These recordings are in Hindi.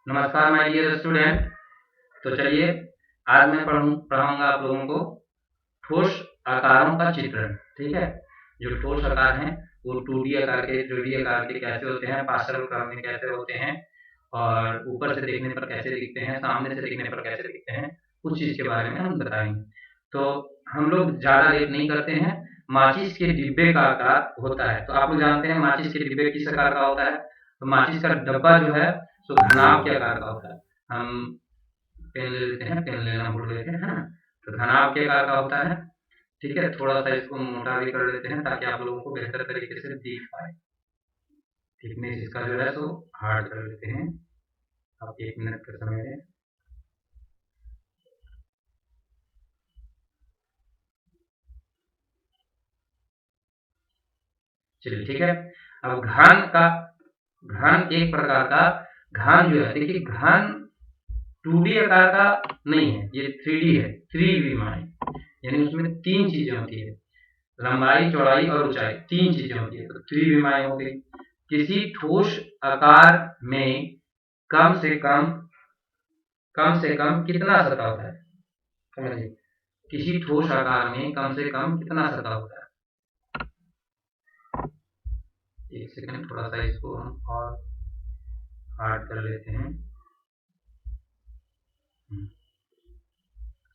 नमस्कार माय डियर स्टूडेंट। तो चलिए आज मैं पढ़ाऊंगा आप लोगों को ठोस आकारों का चित्रण। ठीक है, जो ठोस आकार हैं वो 2D आकार के 3D आकार के कैसे होते हैं, पार्शियल आकार में कैसे होते हैं और ऊपर से देखने पर कैसे दिखते हैं, सामने से देखने पर कैसे दिखते हैं, उस चीज के बारे में हम बताएंगे। तो हम लोग ज्यादा लेट नहीं करते हैं। माचिस के डिब्बे का आकार होता है, तो आप लोग जानते हैं माचिस के डिब्बे किस आकार का होता है। तो माचिस का डब्बा जो है सो घनाभ के आकार का होता है। हम पेन ले लेते हैं, पेन लेना भूल गए थे, है ना। तो घनाभ के आकार का होता है। ठीक है, थोड़ा सा इसको मोटा भी कर लेते हैं ताकि आप लोगों को बेहतर तरीके से दिख पाए। थिकनेस इसका जो है सो हार्ड कर लेते हैं। आप 1 मिनट का समय दें। चलिए ठीक है। अब घन एक प्रकार का घन जो है, देखिए घन 2D आकार का नहीं है, ये 3D है, त्रिविमाई। यानी उसमें 3 चीजें होती है, लंबाई, चौड़ाई और ऊंचाई, 3 चीजें होती है, तो त्रिविमाई हो गई। किसी ठोस आकार में कम से कम कितना सतह होता है, समझिए। किसी ठोस आकार में कम से कम कितना सतह होता है। 1 सेकंड, थोड़ा सा इसको हम और हार्ड कर लेते हैं।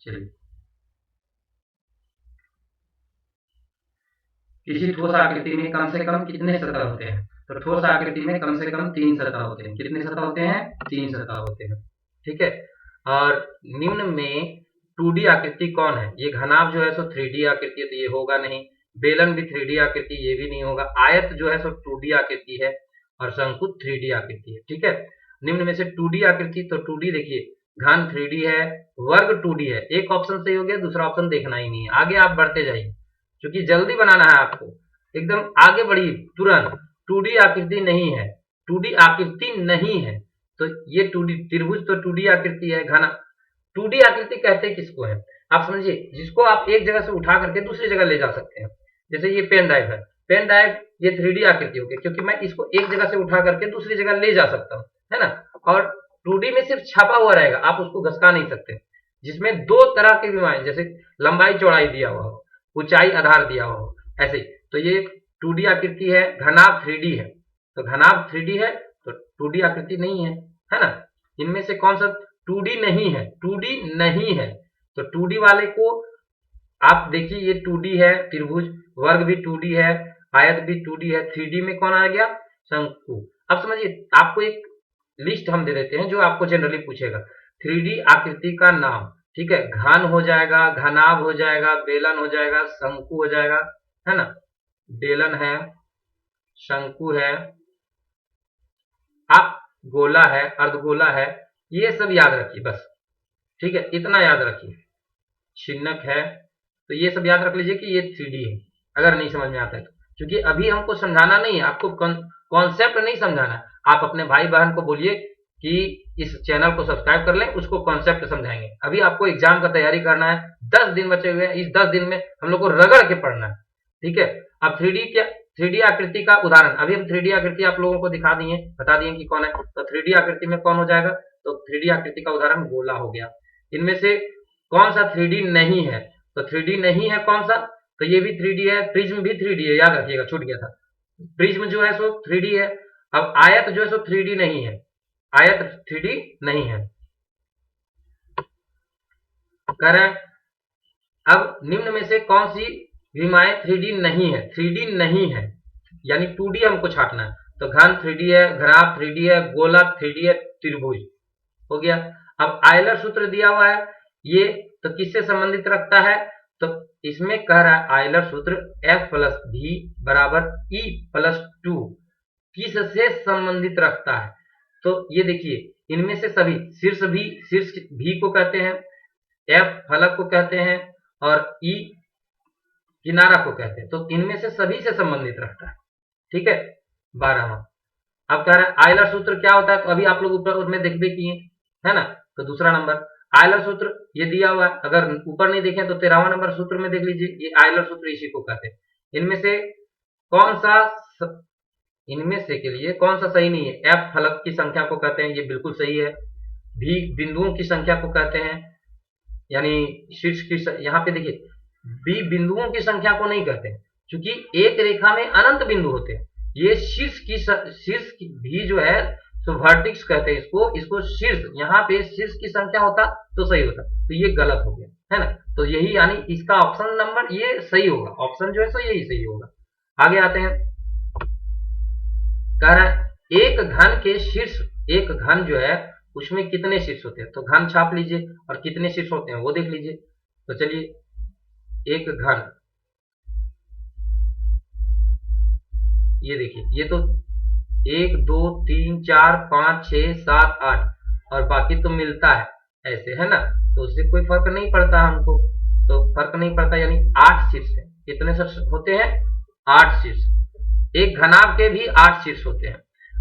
चलिए, किसी ठोस आकृति में कम से कम कितने सतह होते हैं। तो ठोस आकृति में कम से कम 3 सतह होते हैं। कितने सतह होते हैं? 3 सतह होते हैं। ठीक है, और निम्न में 2D आकृति कौन है? ये घनाभ जो है सो 3D आकृति है, तो ये होगा नहीं। बेलन भी 3D आकृति, ये भी नहीं होगा। आयत जो है सो 2D आकृति है और शंकु 3D आकृति है। ठीक है, निम्न में से 2D आकृति, तो 2D देखिए, घन 3D है, वर्ग 2D है। एक ऑप्शन सही हो गया, दूसरा ऑप्शन देखना ही नहीं है। आगे आप बढ़ते जाइए, क्योंकि जल्दी बनाना है आपको, एकदम आगे बढ़िए तुरंत। 2D आकृति नहीं है, 2D आकृति नहीं है, तो ये 2D त्रिभुज तो 2D आकृति है। घना 2D आकृति कहते किसको है? आप समझिए, जिसको आप एक जगह से उठा करके दूसरी जगह ले जा सकते हैं। जैसे ये पेन ड्राइव है, पेन ड्राइव ये 3D आकृति हो गई, क्योंकि मैं इसको एक जगह से उठा करके दूसरी जगह ले जा सकता हूँ, है ना। और 2D में सिर्फ छपा हुआ रहेगा, आप उसको घसका नहीं सकते। जिसमें दो तरह के विमान, जैसे लंबाई चौड़ाई दिया हुआ हो, ऊंचाई आधार दिया हुआ हो, ऐसे। तो ये 2D आकृति है, घनाभ 3D है। तो घनाभ 3D है तो 2D आकृति नहीं है ना। इनमें से कौन सा 2D नहीं है? 2D नहीं है, तो 2D वाले को आप देखिए, ये 2D है त्रिभुज, वर्ग भी 2D है, आयत भी 2D है। 3D में कौन आ गया? शंकु। अब समझिए, आपको एक लिस्ट हम दे देते हैं जो आपको जनरली पूछेगा। 3D आकृति का नाम, ठीक है, घन हो जाएगा, घनाभ हो जाएगा, बेलन हो जाएगा, शंकु हो जाएगा, है ना। बेलन है, शंकु है, आप गोला है, अर्धगोला है, ये सब याद रखिए बस। ठीक है, इतना याद रखिए। छिन्नक है, तो ये सब याद रख लीजिए कि ये 3D है, अगर नहीं समझ में आता है तो। क्योंकि अभी हमको समझाना नहीं है, आपको कॉन्सेप्ट नहीं समझाना है। आप अपने भाई बहन को बोलिए कि इस चैनल को सब्सक्राइब कर लें, उसको कॉन्सेप्ट समझाएंगे। अभी आपको एग्जाम का तैयारी करना है, 10 दिन बचे हुए हैं, इस 10 दिन में हम लोग को रगड़ के पढ़ना है। ठीक है, अब 3D आकृति का उदाहरण, अभी हम 3D आकृति आप लोगों को दिखा दिए, बता दिए कि कौन है। तो 3D आकृति में कौन हो जाएगा? तो 3D आकृति का उदाहरण गोला हो गया। इनमें से कौन सा 3D नहीं है? तो 3D नहीं है कौन सा? तो ये भी 3D है, प्रिज्म भी 3D है, याद रखिएगा, छूट गया था। प्रिज्म जो है सो 3D है। अब आयत जो है सो 3D नहीं है, आयत 3D नहीं है। कह रहे हैं अब निम्न में से कौन सी विमाएं 3D नहीं है? 3D नहीं है यानी 2D हमको छाटना है। तो घन 3D है, घनाभ 3D है, गोला 3D है, त्रिभुज हो गया। अब आयलर सूत्र दिया हुआ है, ये तो किससे संबंधित रखता है? तो इसमें कह रहा है आयलर सूत्र F प्लस V बराबर E प्लस 2 किससे संबंधित रखता है? तो ये देखिए, इनमें से सभी, शीर्ष भी को कहते हैं, F फलक को कहते हैं और E किनारा को कहते हैं। तो इनमें से सभी से संबंधित रखता है। ठीक है, 12वां। अब कह रहा है आयलर सूत्र क्या होता है? तो अभी आप लोग ऊपर में देख भी किए, है ना। तो दूसरा नंबर आयलर सूत्र ये दिया हुआ है, अगर ऊपर नहीं देखें तो 13वां नंबर सूत्र में देख लीजिए, ये आयलर सूत्र इसी को कहते हैं। इनमें से कौन सा इनमें से के लिए कौन सा सही नहीं है? एफ फलक की संख्या को कहते हैं, ये बिल्कुल सही है। भी बिंदुओं की संख्या को कहते हैं, यानी शीर्ष की यहाँ पे देखिए बी बिंदुओं की संख्या को नहीं कहते, क्योंकि एक रेखा में अनंत बिंदु होते हैं। ये शीर्ष की भी जो है तो वर्टेक्स कहते हैं इसको शीर्ष, यहाँ पे शीर्ष की संख्या होता तो सही होता, तो ये गलत हो गया है ना। तो यही यानी इसका ऑप्शन नंबर ये सही होगा, ऑप्शन जो है सो यही सही होगा। आगे आते हैं, कह रहा है एक घन के शीर्ष, एक घन जो है उसमें कितने शीर्ष होते हैं, तो घन छाप लीजिए और कितने शीर्ष होते हैं वो देख लीजिए। तो चलिए एक घन, ये देखिए ये तो 1 2 3 4 5 6 7 8 और बाकी तो मिलता है ऐसे, है ना, तो उससे कोई फर्क नहीं पड़ता हमको, तो फर्क नहीं पड़ता, यानी 8 शीर्ष है। कितने शीर्ष होते हैं? 8 शीर्ष। एक घनाभ के भी 8 शीर्ष होते हैं।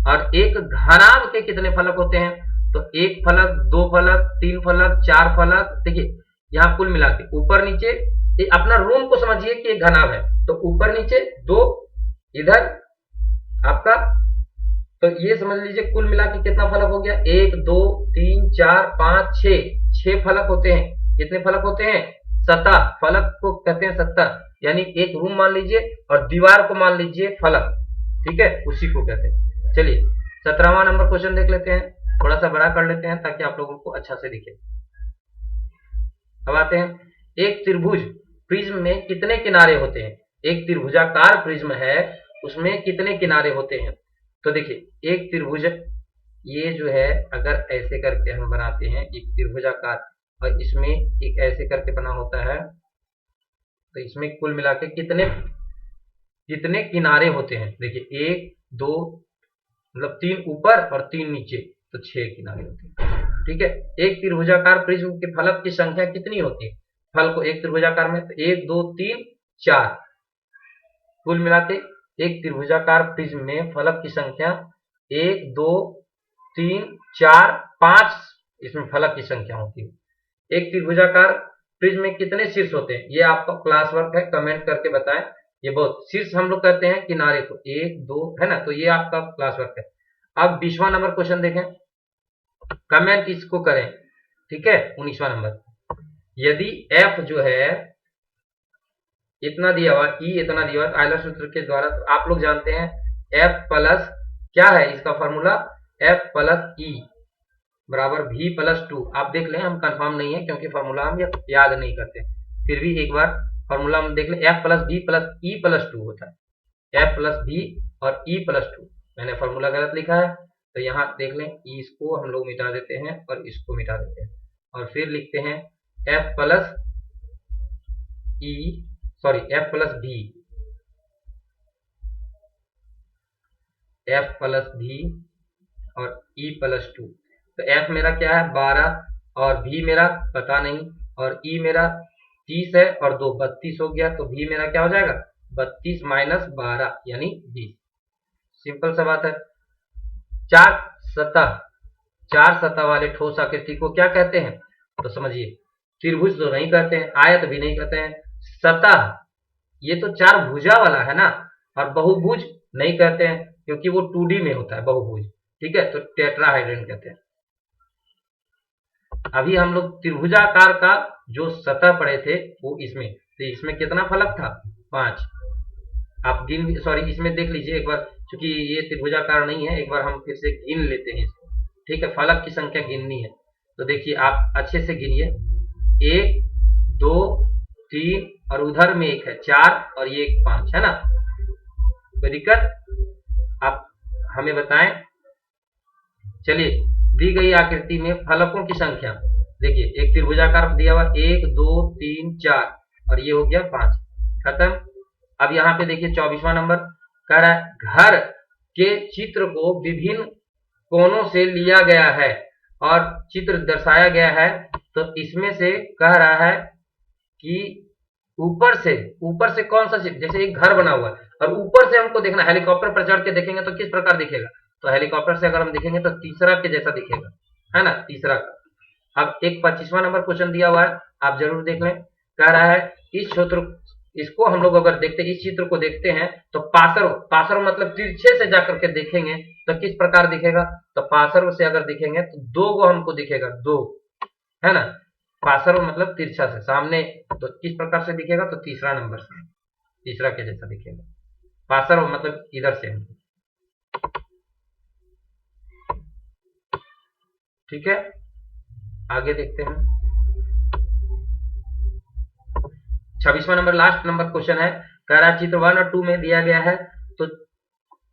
और एक घनाभ के कितने फलक होते हैं? तो 1 फलक, 2 फलक, 3 फलक, 4 फलक। देखिए यहाँ कुल मिला के ऊपर नीचे अपना रूम को समझिए कि एक घनाभ है, तो ऊपर नीचे 2 इधर आपका, तो ये समझ लीजिए कुल मिला के कितना फलक हो गया? 1 2 3 4 5 6 फलक होते हैं। कितने फलक होते हैं? सतह। फलक को कहते हैं सतह, यानी एक रूम मान लीजिए और दीवार को मान लीजिए फलक, ठीक है, उसी को कहते हैं। चलिए 17वां नंबर क्वेश्चन देख लेते हैं, थोड़ा सा बड़ा कर लेते हैं ताकि आप लोगों को अच्छा से दिखे। अब आते हैं, एक त्रिभुज प्रिज्म में कितने किनारे होते हैं? एक त्रिभुजाकार प्रिज्म है, उसमें कितने किनारे होते हैं? तो देखिए एक त्रिभुज, ये जो है अगर ऐसे करके हम बनाते हैं एक त्रिभुजाकार, और इसमें एक ऐसे करके बना होता है, तो इसमें कुल मिला के कितने किनारे होते हैं? देखिए 1 2 मतलब 3 ऊपर और 3 नीचे, तो 6 किनारे होते हैं, ठीक है। एक त्रिभुजाकार प्रिज्म के फलक की संख्या कितनी होती है? फल को एक त्रिभुजाकार में, तो 1 2 3 4, कुल मिला के एक त्रिभुजाकार प्रिज्म में फलक की संख्या 1 2 3 4 5, इसमें फलक की संख्या होती है। एक त्रिभुजाकार प्रिज्म में कितने शीर्ष होते हैं? ये आपका क्लास वर्क है, कमेंट करके बताएं। ये बहुत शीर्ष हम लोग कहते हैं किनारे को, 1 2 है ना, तो ये आपका क्लास वर्क है। अब 20वां नंबर क्वेश्चन देखें, कमेंट इसको करें, ठीक है। 19वां नंबर, यदि एफ जो है इतना दिया हुआ, ई इतना दिया हुआ, आयलर सूत्र के द्वारा, तो आप लोग जानते हैं एफ प्लस क्या है इसका फॉर्मूला? एफ प्लस ई बराबर वी प्लस 2। आप देख लें, हम कंफर्म नहीं है क्योंकि फॉर्मूला हम याद नहीं करते, फिर भी एक बार फॉर्मूला हम देख लें। F plus B plus E plus 2 होता है, एफ प्लस बी और ई प्लस 2। मैंने फॉर्मूला गलत लिखा है, तो यहाँ देख लें, इसको हम लोग मिटा देते हैं और इसको मिटा देते हैं, और फिर लिखते हैं F plus E, sorry F plus B, F plus B और ई प्लस 2। तो एफ मेरा क्या है? 12, और भी मेरा पता नहीं, और ई मेरा 30 है, और 2 32 हो गया, तो भी मेरा क्या हो जाएगा? 32 माइनस 12 यानी 20। सिंपल सा बात है। चार सतह वाले ठोस आकृति को क्या कहते हैं? तो समझिए, त्रिभुज तो नहीं कहते हैं, आयत भी नहीं कहते हैं, सतह ये तो 4 भुजा वाला है ना, और बहुभुज नहीं कहते हैं क्योंकि वो 2D में होता है बहुभुज, ठीक है, तो टेट्राहाइड्रन कहते हैं। अभी हम लोग त्रिभुजाकार का जो सतह पढ़े थे वो इसमें, तो इसमें कितना फलक था? 5। आप सॉरी इसमें देख लीजिए एक बार, क्योंकि ये त्रिभुजाकार नहीं है, एक बार हम फिर से गिन लेते हैं इसको, ठीक है, फलक की संख्या गिननी है। तो देखिए आप अच्छे से गिनिए, 1 2 3 और उधर में 1 है 4 और ये 5 है ना, कोई दिक्कत? आप हमें बताएं। चलिए दी गई आकृति में फलकों की संख्या, देखिए एक त्रिभुजाकार दिया हुआ 1 2 3 4 और ये हो गया 5, खत्म। अब यहाँ पे देखिए 24वां नंबर कह रहा है घर के चित्र को विभिन्न कोणों से लिया गया है और चित्र दर्शाया गया है, तो इसमें से कह रहा है कि ऊपर से कौन सा चित्र, जैसे एक घर बना हुआ है और ऊपर से हमको देखना, हेलीकॉप्टर पर चढ़ के देखेंगे तो किस प्रकार दिखेगा? तो हेलीकॉप्टर से अगर हम देखेंगे तो तीसरा के जैसा दिखेगा, है ना, तीसरा का। अब एक 25वां नंबर क्वेश्चन दिया हुआ है, आप जरूर देख लें। कह रहा है इस इसको हम लोग अगर देखते इस चित्र को देखते हैं तो पार्श्व मतलब तिरछे से जाकर के देखेंगे तो किस प्रकार दिखेगा, तो पार्श्व से अगर दिखेंगे तो दो गो हमको दिखेगा, दो, है ना। पार्श्व मतलब तिरछा से सामने, तो किस प्रकार से दिखेगा, तो तीसरा नंबर से, तीसरा के जैसा दिखेगा। पार्श्व मतलब इधर से, ठीक है। आगे देखते हैं 26वां नंबर, लास्ट नंबर क्वेश्चन है। कह रहा है चित्र 1 और 2 में दिया गया है तो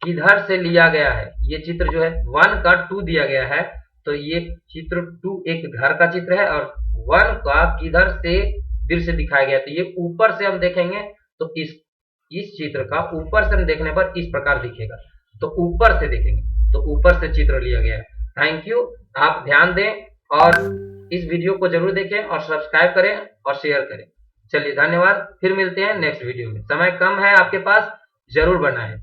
किधर से लिया गया है। ये चित्र जो है 1 का 2 दिया गया है, तो ये चित्र 2 एक घर का चित्र है और 1 का किधर से दृश्य दिखाया गया, तो ये ऊपर से हम देखेंगे तो इस चित्र का ऊपर से हम देखने पर इस प्रकार दिखेगा, तो ऊपर से देखेंगे तो ऊपर से चित्र लिया गया है। थैंक यू, आप ध्यान दें और इस वीडियो को जरूर देखें और सब्सक्राइब करें और शेयर करें। चलिए धन्यवाद, फिर मिलते हैं नेक्स्ट वीडियो में। समय कम है आपके पास, जरूर बनाएं।